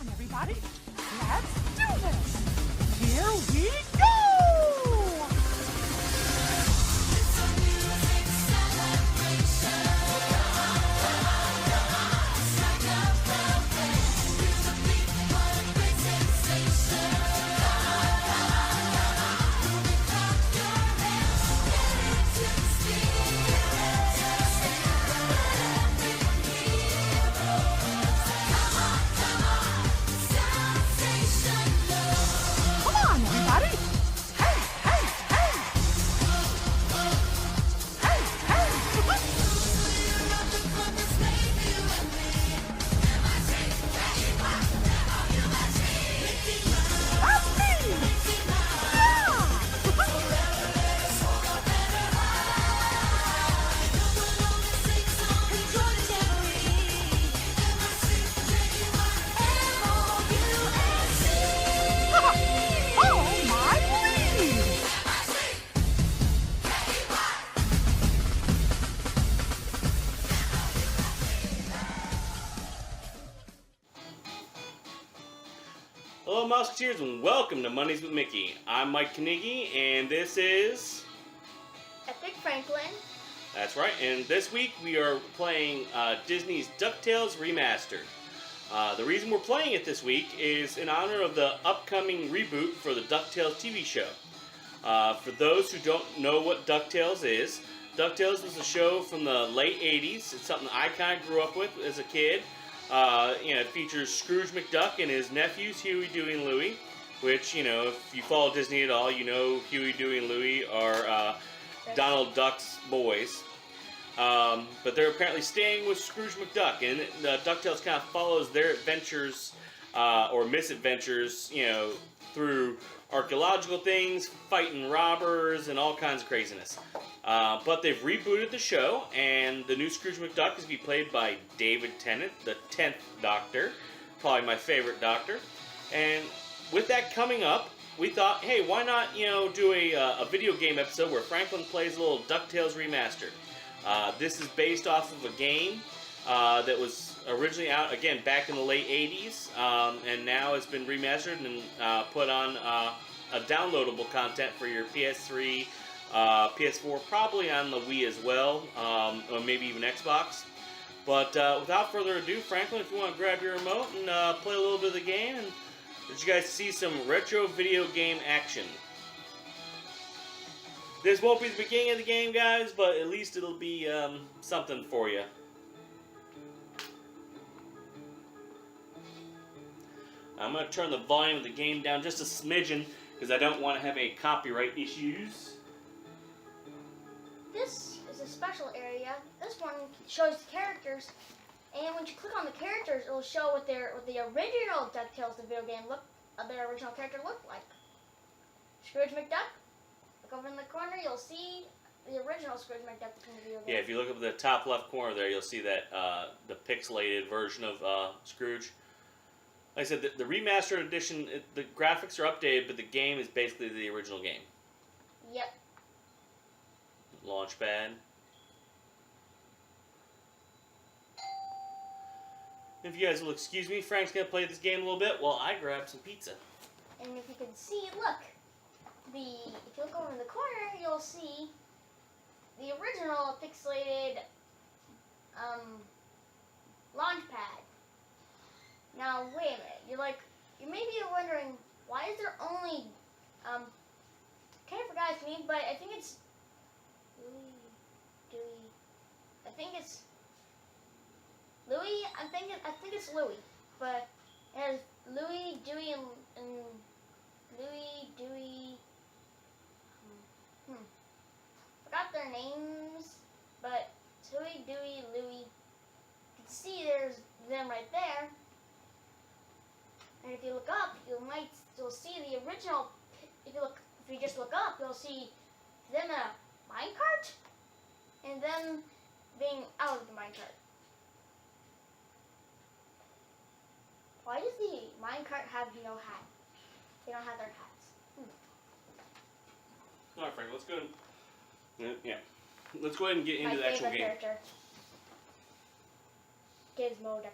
on, everybody. Let's do this. Here we go! Hello Musketeers and welcome to Mondays with Mickey. I'm Mike Knigge and this is... Epic Franklin. That's right, and this week we are playing Disney's DuckTales Remastered. The reason we're playing it this week is in honor of the upcoming reboot for the DuckTales TV show. For those who don't know what DuckTales is, DuckTales was a show from the late 80s. It's something I kind of grew up with as a kid. It features Scrooge McDuck and his nephews, Huey, Dewey, and Louie, which, if you follow Disney at all, you know Huey, Dewey, and Louie are Donald Duck's boys. But they're apparently staying with Scrooge McDuck, and DuckTales kind of follows their adventures, or misadventures, through archaeological things, fighting robbers, and all kinds of craziness. But they've rebooted the show, and the new Scrooge McDuck is to be played by David Tennant, the 10th Doctor, probably my favorite Doctor. And with that coming up, we thought, hey, why not, do a video game episode where Franklin plays a little DuckTales Remastered. This is based off of a game that was originally out, again, back in the late 80s, and now it's been remastered and put on a downloadable content for your PS3, PS4, probably on the Wii as well, or maybe even Xbox. But without further ado, Franklin, if you want to grab your remote and play a little bit of the game, and let you guys see some retro video game action. This won't be the beginning of the game, guys, but at least it'll be something for you. I'm going to turn the volume of the game down just a smidgen, because I don't want to have any copyright issues. This is a special area. This one shows the characters, and when you click on the characters, it'll show what the original DuckTales, the video game, their original character looked like. Scrooge McDuck. Look over in the corner, you'll see the original Scrooge McDuck from the video game. Yeah, if you look up at the top left corner there, you'll see that the pixelated version of Scrooge. Like I said, the remastered edition, the graphics are updated, but the game is basically the original game. Yep. Launchpad. If you guys will excuse me, Frank's going to play this game a little bit while I grab some pizza. And if you can see, look. If you look over in the corner, you'll see the original pixelated launchpad. Now, wait a minute. You maybe you're wondering, why is there only, kind of forgot his name, but I think it's I think it's Louie. I think it's Louie, but it has Louie, Dewey, and Louie, Dewey. Forgot their names, but Louie, Dewey, Louie. You can see there's them right there. And if you look up, you'll see the original. If you just look up, you'll see them in a minecart, and them being out of the minecart. Why does the minecart have no hat? They don't have their hats. All right, Frank, let's go. Yeah, let's go ahead and get into the actual game. My favorite character, Gizmo Duck.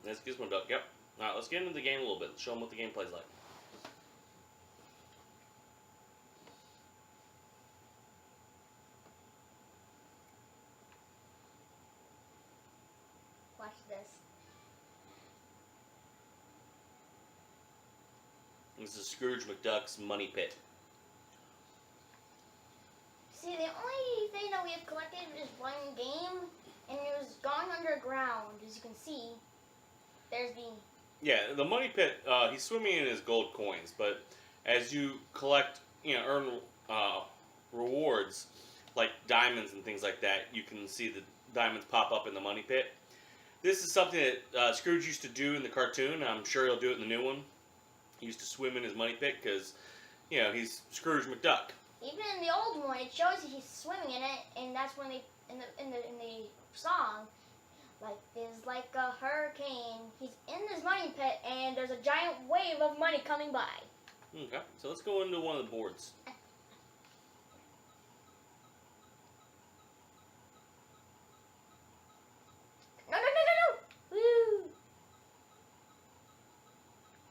That's Gizmo Duck. Yep. All right, let's get into the game a little bit. Show them what the game plays like. Watch this. This is Scrooge McDuck's Money Pit. See, the only thing that we have collected is one game, and it was going underground. As you can see, there's the... Yeah, the Money Pit, he's swimming in his gold coins, but as you collect, earn rewards, like diamonds and things like that, you can see the diamonds pop up in the Money Pit. This is something that Scrooge used to do in the cartoon. I'm sure he'll do it in the new one. He used to swim in his Money Pit because, he's Scrooge McDuck. Even in the old one, it shows he's swimming in it, and that's when they in the song, like there's like a hurricane. He's in this money pit, and there's a giant wave of money coming by. Okay, so let's go into one of the boards. No! Woo!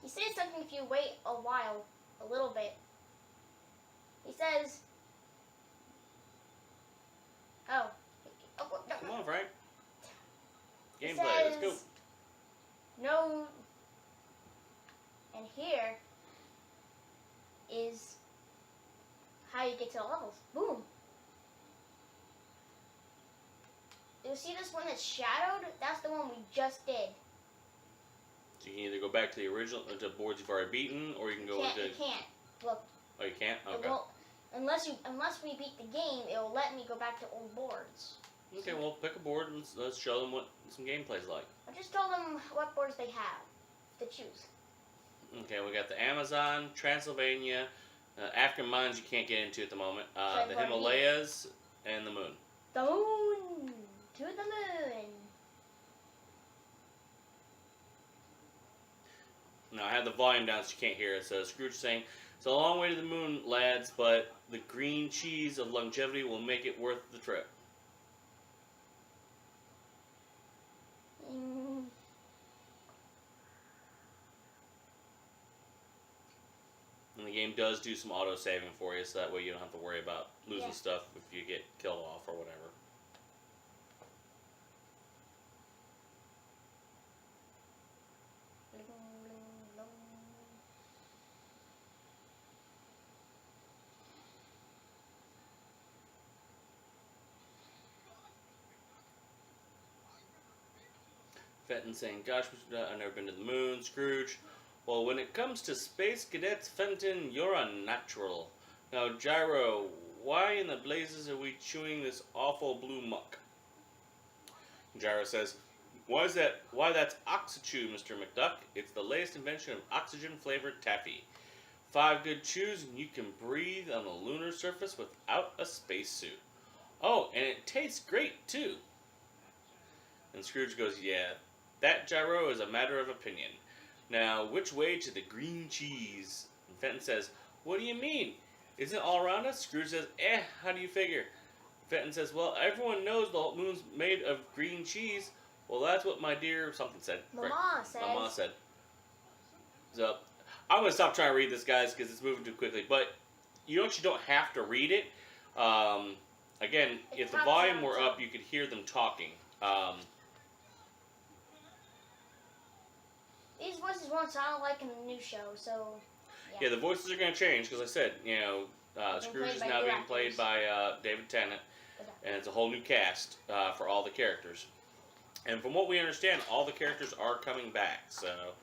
He says something if you wait a while, a little bit. He says, oh no. Come on, Frank. He Gameplay, let's go. says, no, and here is how you get to the levels. Boom. You see this one that's shadowed? That's the one we just did. So you can either go back to the original, to boards you've already beaten, or you can go into... You can't. Look. Oh, you can't? Okay. It won't, unless we beat the game, it will let me go back to old boards. Okay, well, pick a board and let's show them what some gameplay's like. I just told them what boards they have to choose. Okay, we got the Amazon, Transylvania, African mines you can't get into at the moment, the Himalayas, and the moon. The moon! To the moon! Now, I have the volume down so you can't hear it. So Scrooge saying, "It's a long way to the moon, lads, but the green cheese of longevity will make it worth the trip." And the game does do some auto-saving for you, so that way you don't have to worry about losing stuff if you get killed off or whatever. Fenton saying, "Gosh, I've never been to the moon." Scrooge, "Well, when it comes to space cadets, Fenton, you're unnatural. Now, Gyro, why in the blazes are we chewing this awful blue muck?" Gyro says, Why that's Oxychew, Mr. McDuck. It's the latest invention of oxygen-flavored taffy. 5 good chews and you can breathe on the lunar surface without a spacesuit. Oh, and it tastes great, too." And Scrooge goes, "Yeah, that, Gyro, is a matter of opinion. Now, which way to the green cheese?" And Fenton says, "What do you mean? Isn't it all around us?" Scrooge says, "How do you figure?" Fenton says, "Well, everyone knows the moon's made of green cheese." "Well, that's what my dear something said." Mama says. Mama said. So, I'm going to stop trying to read this, guys, because it's moving too quickly. But you actually don't have to read it. Again, if the volume were up, you could hear them talking. These voices won't sound like in the new show, so... Yeah, the voices are going to change, because I said, Scrooge is now being played by David Tennant, and it's a whole new cast for all the characters. And from what we understand, all the characters are coming back, so...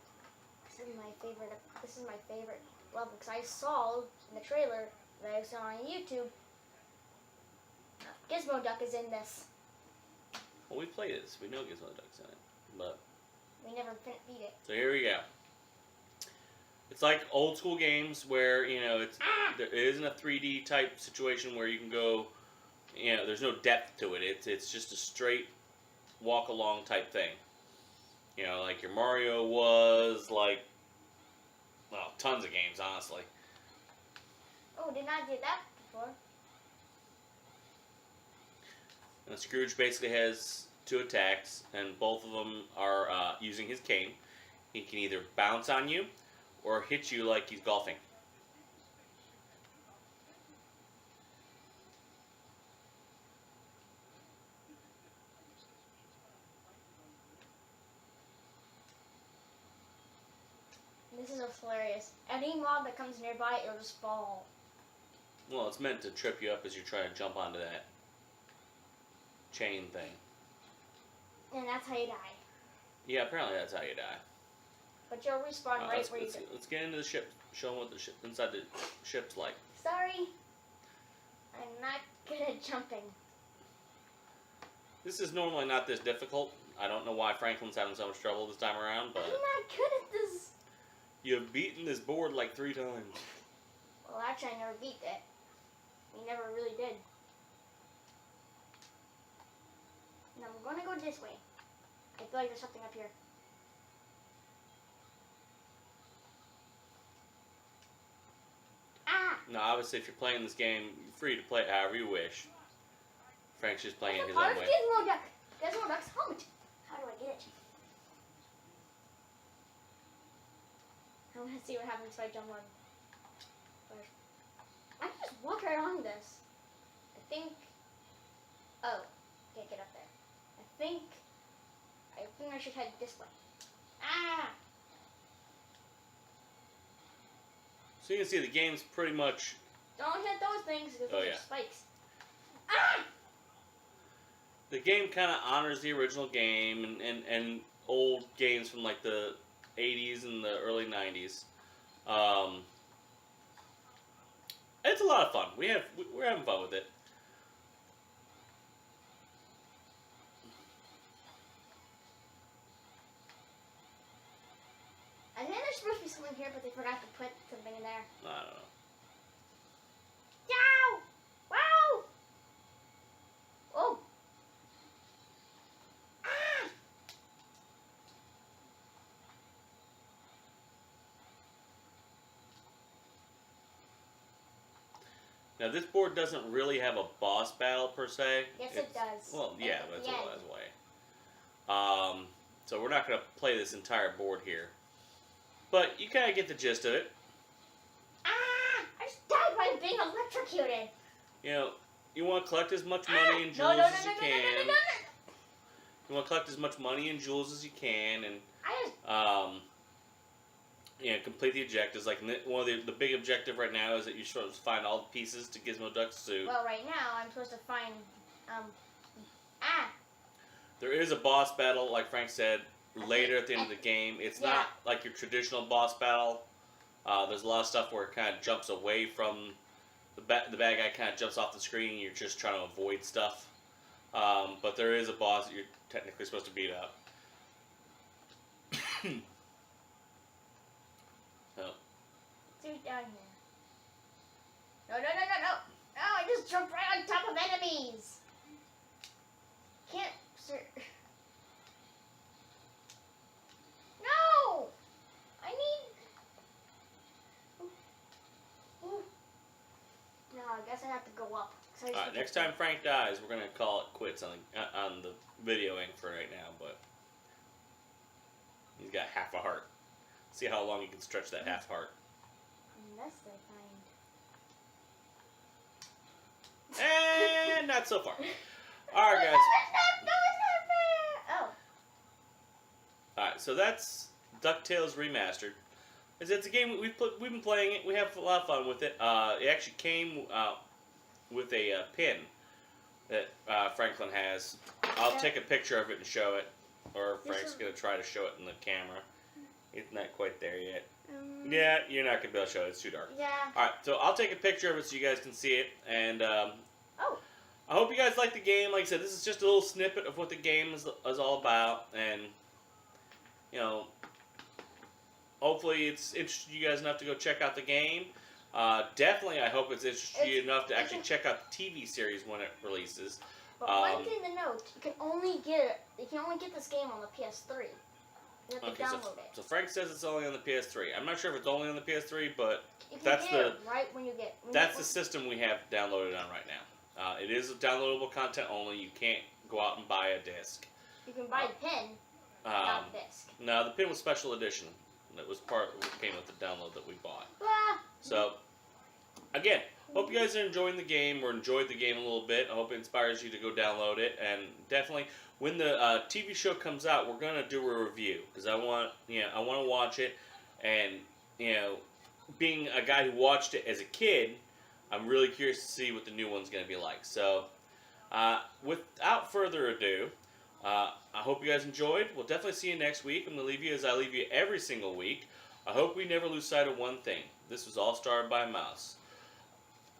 This is my favorite level, because I saw in the trailer that I saw on YouTube, Gizmo Duck is in this. Well, we played this. We know Gizmo Duck's in it, but... We never beat it. So here we go. It's like old school games where, there isn't a 3D type situation where you can go, there's no depth to it. It's just a straight walk along type thing. Like your Mario was, tons of games, honestly. Oh, did not do that before. And Scrooge basically has 2 attacks, and both of them are using his cane. He can either bounce on you or hit you like he's golfing. This is hilarious. Any mob that comes nearby, it'll just fall. Well, it's meant to trip you up as you're trying to jump onto that chain thing. And that's how you die. Yeah, apparently that's how you die. But you'll respawn right where you go. Let's get into the ship. Show them what the ship inside the ship's like. Sorry. I'm not good at jumping. This is normally not this difficult. I don't know why Franklin's having so much trouble this time around, but I'm not good at this. you've beaten this board like 3 times. Well, actually, I never beat it. We never really did. Now we're gonna go this way. I feel like there's something up here. Ah! Now, obviously, if you're playing this game, you're free to play it however you wish. Frank's just playing it his own way. Gizmo Duck! Gizmo Duck's helmet! How do I get it? I want to see what happens if I jump on. First. I can just walk right on this. I think... Oh. Can't get up there. I think I should head this way. Ah! So you can see the game's pretty much... Don't hit those things because those yeah. are spikes. Ah! The game kind of honors the original game and old games from like the 80s and the early 90s. It's a lot of fun. We're having fun with it. I think there's supposed to be something here, but they forgot to put something in there. I don't know. Yow! Wow! Oh! Ah! Now this board doesn't really have a boss battle per se. Yes, it does. Well, yeah, At but the that's a end. way. So we're not going to play this entire board here. But you kind of get the gist of it. Ah! I just died by being electrocuted. You know, you want to collect as much money and No, jewels no, no, as you no, no, can. no, no, no, no. You want to collect as much money and jewels as you can, and I just... complete the objectives. Like one of the big objective right now is that you're supposed to find all the pieces to Gizmo Duck's suit. Well, right now, I'm supposed to find, ah! There is a boss battle, like Frank said, later at the end of the game. It's Yeah. not like your traditional boss battle. There's a lot of stuff where it kind of jumps away from the bad guy. Kind of jumps off the screen. And you're just trying to avoid stuff. But there is a boss that you're technically supposed to beat up. So. Dude, down here. No, no, no, no, no! No, I just jumped right on top of enemies! Can't, sir... No! I need... Ooh. No, I guess I have to go up. Alright, next time Frank dies, we're going to call it quits on the videoing for right now, but he's got half a heart. See how long you can stretch that half heart. Unless I find... And not so far. Alright, guys. No, it's not fair! Oh. Alright, so that's DuckTales Remastered. It's a game we've been playing it. We have a lot of fun with it. It actually came with a pin that Franklin has. I'll take a picture of it and show it, or Frank's going to try to show it in the camera. It's not quite there yet. Yeah, you're not going to be able to show it. It's too dark. Yeah. Alright, so I'll take a picture of it so you guys can see it. And Oh. I hope you guys like the game. Like I said, this is just a little snippet of what the game is all about. And, you know, hopefully it's interested you guys enough to go check out the game. Definitely, I hope it's interested you enough to actually check out the TV series when it releases. But one thing to note, you can only get this game on the PS3. You have to download it. So Frank says it's only on the PS3. I'm not sure if it's only on the PS3, but You can that's get it right when you get... that's the system we have downloaded on right now. It is downloadable content only. You can't go out and buy a disc. You can buy the pin. Without disc. No, the pin was special edition. That was came with the download that we bought. Ah. So, again, hope you guys are enjoying the game or enjoyed the game a little bit. I hope it inspires you to go download it. And definitely, when the TV show comes out, we're gonna do a review because I want to watch it. And being a guy who watched it as a kid, I'm really curious to see what the new one's gonna be like. So, without further ado. I hope you guys enjoyed. We'll definitely see you next week. I'm going to leave you as I leave you every single week. I hope we never lose sight of one thing. This was all started by a mouse.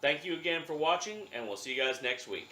Thank you again for watching, and we'll see you guys next week.